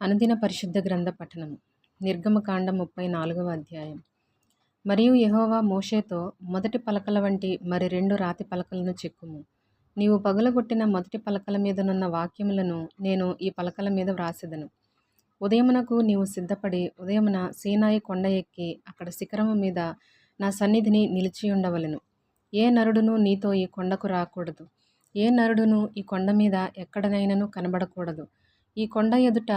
అనుదిన పరిశుద్ధ గ్రంథ పఠనం. నిర్గమకాండం 34వ అధ్యాయం. మరియు యెహోవా మోషేతో, మొదటి పలకల వంటి మరి 2 రాతి పలకలను చెక్కుము. నీవు పగులగొట్టిన మొదటి పలకల మీదనున్న వాక్యములను నేను ఈ పలకల మీద వ్రాసెదను. ఉదయమునకు నీవు సిద్ధపడి ఉదయమున సీనాయి కొండ ఎక్కి అక్కడ శిఖరము మీద నా సన్నిధిని నిలిచియుండవలెను. ఏ నరుడును నీతో ఈ కొండకు రాకూడదు. ఏ నరుడును ఈ కొండ మీద ఎక్కడనైనను కనబడకూడదు. ఈ కొండ ఎదుట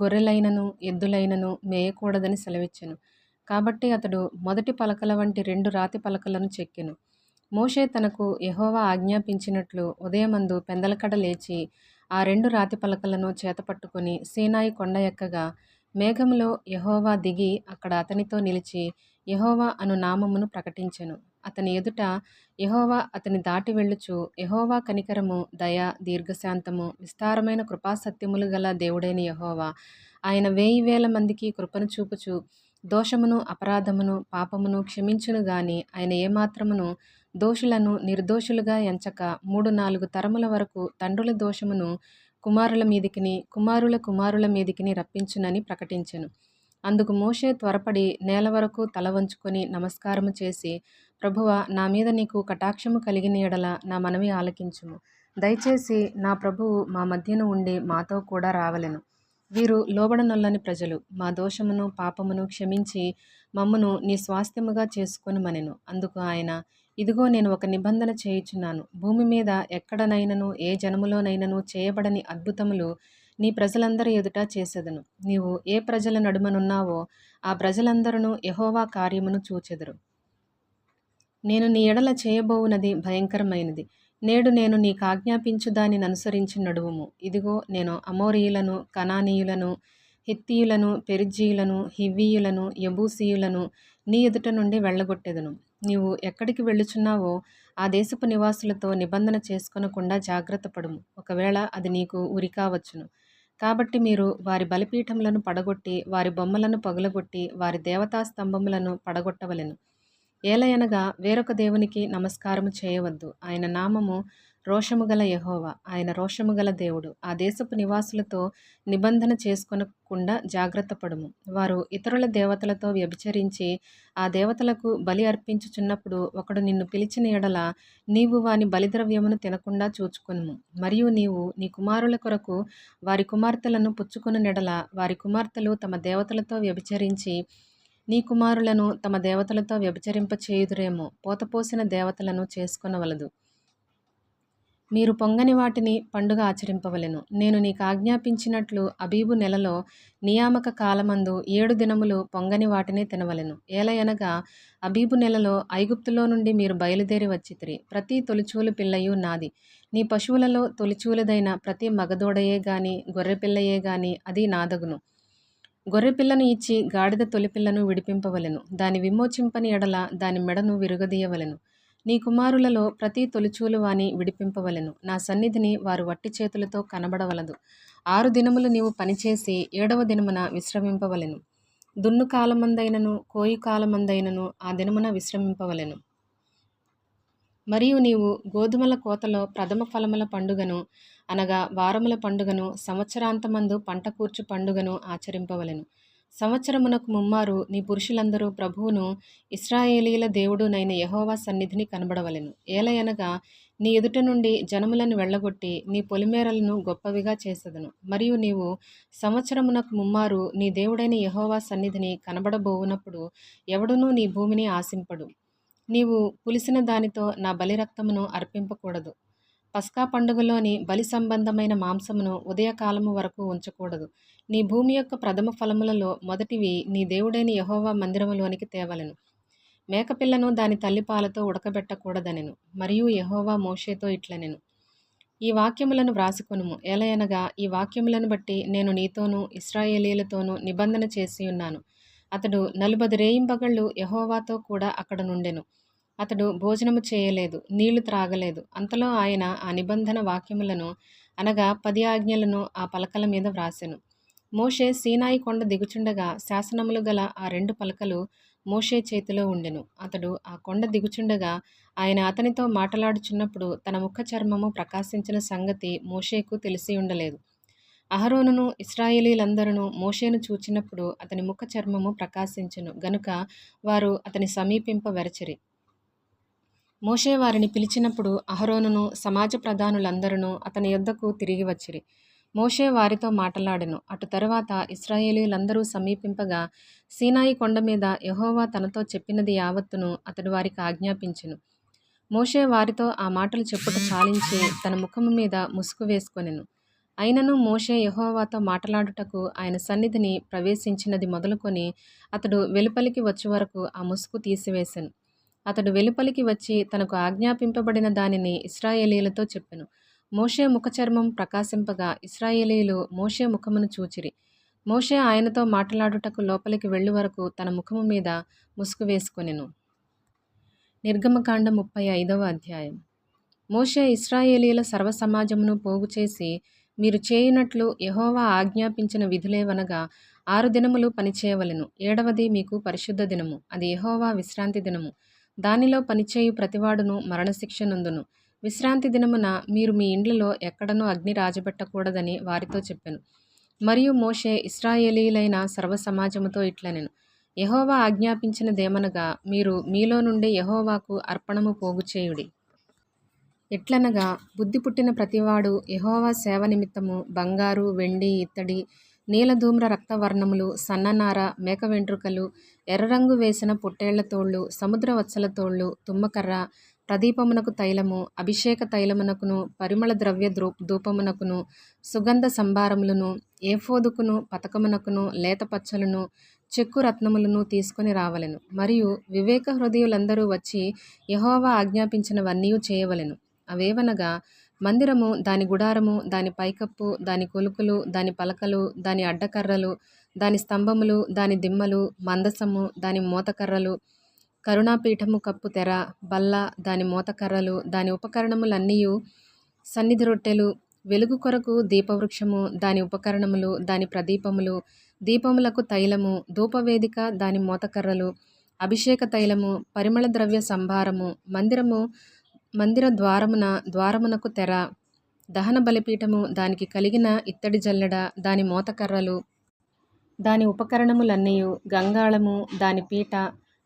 గొర్రెలైనను ఎద్దులైనను మేయకూడదని సెలవిచ్చెను. కాబట్టి అతడు మొదటి పలకల వంటి 2 రాతి పలకలను చెక్కెను. మోషే తనకు యెహోవా ఆజ్ఞాపించినట్లు ఉదయమందు పెందలకడ లేచి ఆ 2 రాతి పలకలను చేతపట్టుకొని సీనాయి కొండ ఎక్కగా, మేఘములో యెహోవా దిగి అక్కడ అతనితో నిలిచి యెహోవా అను నామమును ప్రకటించెను. అతని ఎదుట యెహోవా అతని దాటి వెళ్ళుచు, యెహోవా కనికరము, దయ, దీర్ఘశాంతము, విస్తారమైన కృపాసత్యములు గల దేవుడైన యెహోవా, ఆయన 1000 మందికి కృపను చూపుచు దోషమును, అపరాధమును, పాపమును క్షమించును గాని ఆయన ఏమాత్రమును దోషులను నిర్దోషులుగా ఎంచక 3-4 తరముల వరకు తండ్రుల దోషమును కుమారుల మీదికిని కుమారుల కుమారుల మీదికిని రప్పించునని ప్రకటించెను. అందుకు మోషే త్వరపడి నేల వరకు తల వంచుకొని నమస్కారము చేసి, ప్రభువా, నా మీద నీకు కటాక్షము కలిగిన ఎడల నా మనవి ఆలకించుము. దయచేసి నా ప్రభువు మా మధ్యన ఉండి మాతో కూడా రావలెను. వీరు లోబడనొల్లని ప్రజలు. మా దోషమును పాపమును క్షమించి మమ్మును నీ స్వాస్థ్యముగా చేసుకొనుమనెను. అందుకు ఆయన, ఇదిగో నేను ఒక నిబంధన చేయుచున్నాను. భూమి మీద ఎక్కడనైనను ఏ జనములోనైనను చేయబడని అద్భుతములు నీ ప్రజలందరి ఎదుట చేసెదను. నీవు ఏ ప్రజల నడుమనున్నావో ఆ ప్రజలందరూ యెహోవా కార్యమును చూచెదరు. నేను నీ ఎడల చేయబోవునది భయంకరమైనది. నేడు నేను నీకాజ్ఞాపించు దానిని అనుసరించి నడువుము. ఇదిగో నేను అమోరీయులను, కనానీయులను, హిత్తీయులను, పెరిజ్జీయులను, హివ్వీయులను, యెబూసీయులను నీ ఎదుట నుండి వెళ్ళగొట్టెదను. నీవు ఎక్కడికి వెళ్ళుచున్నావో ఆ దేశపు నివాసులతో నిబంధన చేసుకొనకుండా జాగ్రత్త పడుము. ఒకవేళ అది నీకు ఉరికావచ్చును. కాబట్టి మీరు వారి బలిపీఠములను పడగొట్టి వారి బొమ్మలను పగులగొట్టి వారి దేవతా స్తంభములను పడగొట్టవలెను. ఏలయనగా వేరొక దేవునికి నమస్కారము చేయవద్దు. ఆయన నామము రోషము గల యెహోవా, ఆయన రోషము గల దేవుడు. ఆ దేశపు నివాసులతో నిబంధన చేసుకొనకుండా జాగ్రత్త పడుము. వారు ఇతరుల దేవతలతో వ్యభిచరించి ఆ దేవతలకు బలి అర్పించుచున్నప్పుడు ఒకడు నిన్ను పిలిచిన ఎడల నీవు వాని బలిద్రవ్యమును తినకుండా చూచుకొనుము. మరియు నీవు నీ కుమారుల కొరకు వారి కుమార్తెలను పుచ్చుకొనునెడల వారి కుమార్తెలు తమ దేవతలతో వ్యభిచరించి నీ కుమారులను తమ దేవతలతో వ్యభిచరింప చేయుదురేమో. పోతపోసిన దేవతలను చేసుకొనవలదు. మీరు పొంగని వాటిని పండుగ ఆచరింపవలెను. నేను నీకు ఆజ్ఞాపించినట్లు అబీబు నెలలో నియామక కాలమందు 7 దినములు పొంగని వాటిని తినవలెను. ఏలయనగా అబీబు నెలలో ఐగుప్తులో నుండి మీరు బయలుదేరి వచ్చితిరి. ప్రతి తొలిచూలు పిల్లయు నాది. నీ పశువులలో తొలిచూలదైన ప్రతి మగదూడయే గాని గొర్రెపిల్లయే గాని అది నాదగును. గొర్రెపిల్లను ఇచ్చి గాడిద తొలిపిల్లను విడిపింపవలెను. దాని విమోచింపని ఎడల దాని మెడను విరుగదీయవలెను. నీ కుమారులలో ప్రతి తొలిచూలు వాని విడిపింపవలెను. నా సన్నిధిని వారు వట్టి చేతులతో కనబడవలదు. 6 దినములు నీవు పనిచేసి 7వ దినమున విశ్రమింపవలెను. దున్ను కాలమందైనను కోయి కాలమందైనను ఆ దినమున విశ్రమింపవలెను. మరియు నీవు గోధుమల కోతలో ప్రథమ ఫలముల పండుగను అనగా వారముల పండుగను, సంవత్సరాంతమందు పంట కూర్చు పండుగను ఆచరింపవలెను. సంవత్సరమునకు ముమ్మారు నీ పురుషులందరూ ప్రభువును ఇశ్రాయేలీయుల దేవుడునైన యెహోవా సన్నిధిని కనబడవలెను. ఏలయనగా నీ ఎదుట నుండి జనములను వెళ్ళగొట్టి నీ పొలిమేరలను గొప్పవిగా చేసెదను. మరియు నీవు సంవత్సరమునకు ముమ్మారు నీ దేవుడైన యెహోవా సన్నిధిని కనబడబోవునప్పుడు ఎవడునూ నీ భూమిని ఆశింపడు. నీవు పులిసిన దానితో నా బలి రక్తమును అర్పింపకూడదు. పస్కా పండుగలోని బలి సంబంధమైన మాంసమును ఉదయకాలము వరకు ఉంచకూడదు. నీ భూమి యొక్క ప్రథమ ఫలములలో మొదటివి నీ దేవుడైన యెహోవా మందిరములోనికి తేవలెను. మేకపిల్లను దాని తల్లిపాలతో ఉడకబెట్టకూడదనెను. మరియు యెహోవా మోషేతో ఇట్లనెను, ఈ వాక్యములను వ్రాసుకొనుము. ఏలయనగా ఈ వాక్యములను బట్టి నేను నీతోనూ ఇశ్రాయేలీయులతోనూ నిబంధన చేసియున్నాను. అతడు 40 రేయింబగళ్ళు యెహోవాతో కూడా అక్కడ నుండెను. అతడు భోజనము చేయలేదు, నీళ్లు త్రాగలేదు. అంతలో ఆయన ఆ నిబంధన వాక్యములను అనగా 10 ఆజ్ఞలను ఆ పలకల మీద వ్రాసెను. మోషే సీనాయి కొండ దిగుచుండగా శాసనములు గల ఆ 2 పలకలు మోషే చేతిలో ఉండెను. అతడు ఆ కొండ దిగుచుండగా ఆయన అతనితో మాటలాడుచున్నప్పుడు తన ముఖ చర్మము ప్రకాశించిన సంగతి మోషేకు తెలిసి ఉండలేదు. అహరోనును ఇశ్రాయేలీయులందరును మోషేను చూచినప్పుడు అతని ముఖ చర్మము ప్రకాశించెను గనుక వారు అతని సమీపింప వెరచిరి. మోషే వారిని పిలిచినప్పుడు అహరోనును సమాజ ప్రధానులందరూ అతని యొద్దకు తిరిగి వచ్చిరి. మోషే వారితో మాటలాడెను. అటు తరువాత ఇశ్రాయేలీయులందరూ సమీపింపగా సీనాయి కొండ మీద యెహోవా తనతో చెప్పినది యావత్తును అతడు వారికి ఆజ్ఞాపించెను. మోషే వారితో ఆ మాటలు చెప్పుట చాలించి తన ముఖము మీద ముసుగు వేసుకొనెను. అయినను మోషే యెహోవాతో మాటలాడుటకు ఆయన సన్నిధిని ప్రవేశించినది మొదలుకొని అతడు వెలుపలికి వచ్చు వరకు ఆ ముసుగు తీసివేశెను. అతడు వెలుపలికి వచ్చి తనకు ఆజ్ఞాపింపబడిన దానిని ఇశ్రాయేలీయులతో చెప్పెను. మోషే ముఖచర్మం ప్రకాశింపగా ఇశ్రాయేలీయులు మోషే ముఖమును చూచిరి. మోషే ఆయనతో మాటలాడుటకు లోపలికి వెళ్ళు వరకు తన ముఖము మీద ముసుగు వేసుకొనెను. నిర్గమకాండం 35వ అధ్యాయం. మోషే ఇశ్రాయేలీయుల సర్వసమాజమును పోగుచేసి, మీరు చేయునట్లు యెహోవా ఆజ్ఞాపించిన విధులేవనగా 6 దినములు పనిచేయవలెను. 7వది మీకు పరిశుద్ధ దినము, అది యెహోవా విశ్రాంతి దినము. దానిలో పనిచేయు ప్రతివాడును మరణశిక్ష నొందును. విశ్రాంతి దినమున మీరు మీ ఇండ్లలో ఎక్కడనూ అగ్ని రాజబెట్టకూడదని వారితో చెప్పెను. మరియు మోషే ఇశ్రాయేలీయులైన సర్వసమాజముతో ఇట్లనెను. యెహోవా ఆజ్ఞాపించినదేమనగా, మీరు మీలో నుండి యెహోవాకు అర్పణము పోగుచేయుడి. ఎట్లనగా, బుద్ధి పుట్టిన ప్రతివాడు యెహోవా సేవ నిమిత్తము బంగారు, వెండి, ఇత్తడి, నీలధూమ్ర రక్తవర్ణములు, సన్ననార, మేక వెంట్రుకలు, ఎర్రరంగు వేసిన పొట్టేళ్ల తోళ్లు, సముద్ర వత్సల తోళ్లు, తుమ్మకర్ర, ప్రదీపమునకు తైలము, అభిషేక తైలమునకును, పరిమళ ద్రవ్య ధూపమునకును, సుగంధ సంభారములను, ఏఫోదుకును, పతకమునకును, లేత పచ్చలను, చెక్కు రత్నములను తీసుకొని రావలెను. మరియు వివేక హృదయులందరూ వచ్చి యెహోవా ఆజ్ఞాపించినవన్నీ చేయవలెను. అవేవనగా, మందిరము, దాని గుడారము, దాని పైకప్పు, దాని కొలుకులు, దాని పలకలు, దాని అడ్డకర్రలు, దాని స్తంభములు, దాని దిమ్మలు, మందసము, దాని మోతకర్రలు, కరుణాపీఠము కప్పు తెర, బల్ల, దాని మోతకర్రలు, దాని ఉపకరణములన్నీయు, సన్నిధి రొట్టెలు, వెలుగు కొరకు దీపవృక్షము, దాని ఉపకరణములు, దాని ప్రదీపములు, దీపములకు తైలము, ధూపవేదిక, దాని మోతకర్రలు, అభిషేక తైలము, పరిమళ ద్రవ్య సంభారము, మందిర ద్వారమునకు తెర, దహన బలిపీఠము, దానికి కలిగిన ఇత్తడి జల్లెడ, దాని మోతకర్రలు, దాని ఉపకరణములన్నీయు, గంగాళము, దాని పీట,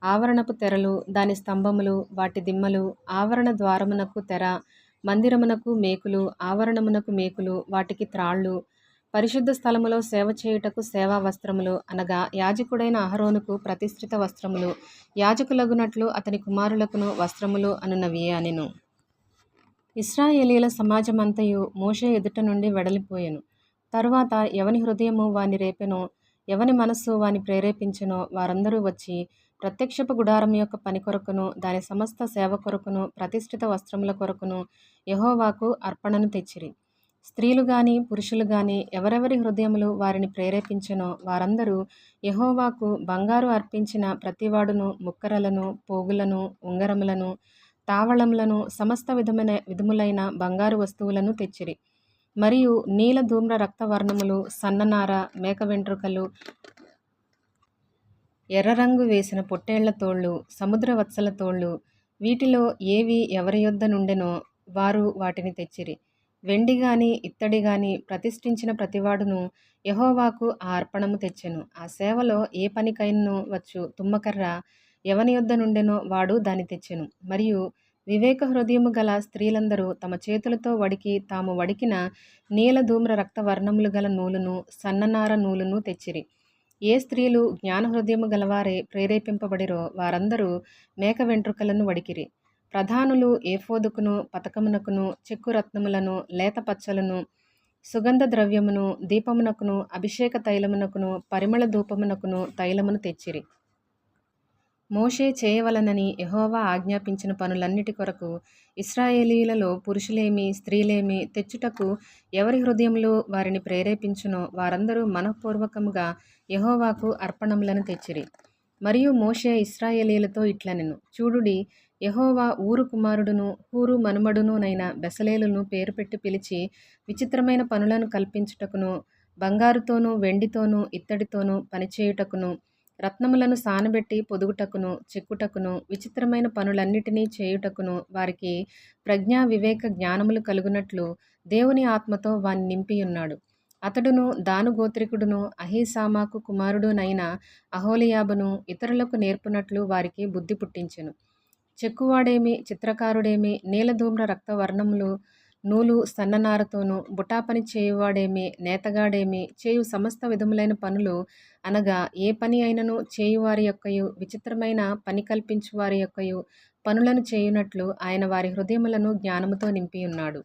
ఆవరణపు తెరలు, దాని స్తంభములు, వాటి దిమ్మలు, ఆవరణ ద్వారమునకు తెర, మందిరమునకు మేకులు, ఆవరణమునకు మేకులు, వాటికి త్రాళ్ళు, పరిశుద్ధ స్థలములో సేవ చేయుటకు సేవా వస్త్రములు, అనగా యాజకుడైన అహరోనుకు ప్రతిష్ఠిత వస్త్రములు, యాజకులగునట్లు అతని కుమారులకును వస్త్రములు అనునవియే అనెను. ఇశ్రాయేలీయుల సమాజమంతయు మోషే ఎదుట నుండి వెడలిపోయెను. తరువాత ఎవని హృదయము వాని రేపెనో, ఎవని మనస్సు వాని ప్రేరేపించెనో వారందరూ వచ్చి ప్రత్యక్షపు గుడారం యొక్క పని కొరకును, దాని సమస్త సేవ కొరకును, ప్రతిష్ఠిత వస్త్రముల కొరకును యెహోవాకు అర్పణను తెచ్చిరి. స్త్రీలు గాని పురుషులు గాని ఎవరెవరి హృదయములు వారిని ప్రేరేపించెనో వారందరూ యెహోవాకు బంగారు అర్పించిన ప్రతివాడును ముక్కరలను, పోగులను, ఉంగరములను, తావళములను, సమస్త విధములైన బంగారు వస్తువులను తెచ్చిరి. మరియు నీల ధూమ్ర రక్తవర్ణములు, సన్ననార, మేక వెంట్రుకలు, ఎర్రరంగు వేసిన పొట్టేళ్ల తోళ్లు, సముద్ర వత్సల తోళ్లు, వీటిలో ఏవి ఎవరి యొద్ద నుండెనో వారు వాటిని తెచ్చిరి. వెండి గాని ఇత్తడి గాని ప్రతిష్ఠించిన ప్రతివాడును యెహోవాకు ఆ అర్పణము తెచ్చెను. ఆ సేవలో ఏ పనికైనను వచ్చు తుమ్మకర్ర ఎవని యొద్ద నుండెనో వాడు దాని తెచ్చెను. మరియు వివేక హృదయము గల స్త్రీలందరూ తమ చేతులతో వడికి తాము వడికిన నీల ధూమ్ర రక్తవర్ణములు గల నూలును, సన్ననార నూలును తెచ్చిరి. ఏ స్త్రీలు జ్ఞాన హృదయము గలవారే ప్రేరేపింపబడిరో వారందరూ మేక వెంట్రుకలను వడికిరి. ప్రధానులు ఏఫోదుకును, పతకమునకును, చెక్కు రత్నములను, లేత పచ్చలను, సుగంధ ద్రవ్యమును, దీపమునకును, అభిషేక తైలమునకును, పరిమళ ధూపమునకును తైలమును తెచ్చిరి. మోషే చేయవలనని యెహోవా ఆజ్ఞాపించిన పనులన్నిటి కొరకు ఇశ్రాయేలీయులలో పురుషులేమి స్త్రీలేమి తెచ్చుటకు ఎవరి హృదయములు వారిని ప్రేరేపించునో వారందరూ మనఃపూర్వకముగా యెహోవాకు అర్పణములను తెచ్చిరి. మరియు మోషే ఇశ్రాయేలీయులతో ఇట్లనెను, చూడుడి, యెహోవా ఊరు కుమారుడును హూరు మనుమడునునైన బెసలేలును పేరు పెట్టి పిలిచి విచిత్రమైన పనులను కల్పించుటకును, బంగారుతోనూ వెండితోనూ ఇత్తడితోనూ పనిచేయుటకును, రత్నములను సానబెట్టి పొదుగుటకును, చెక్కుటకును, విచిత్రమైన పనులన్నిటినీ చేయుటకును వారికి ప్రజ్ఞా వివేక జ్ఞానములు కలుగునట్లు దేవుని ఆత్మతో వాని నింపియున్నాడు. అతడును దాను గోత్రికుడును అహీసామాకు కుమారుడునైన అహోలియాబును ఇతరులకు నేర్పునట్లు వారికి బుద్ధి పుట్టించెను. చెక్కువాడేమి, చిత్రకారుడేమి, నీలధూమ్ర రక్తవర్ణములు నూలు సన్ననారతోనూ, బుటాపని చేయువాడేమి, నేతగాడేమి చేయు సమస్త విధములైన పనులు అనగా ఏ పని అయినను చేయువారి యొక్కయు విచిత్రమైన పని కల్పించువారి యొక్కయు పనులను చేయునట్లు ఆయన వారి హృదయములను జ్ఞానముతో నింపియున్నాడు.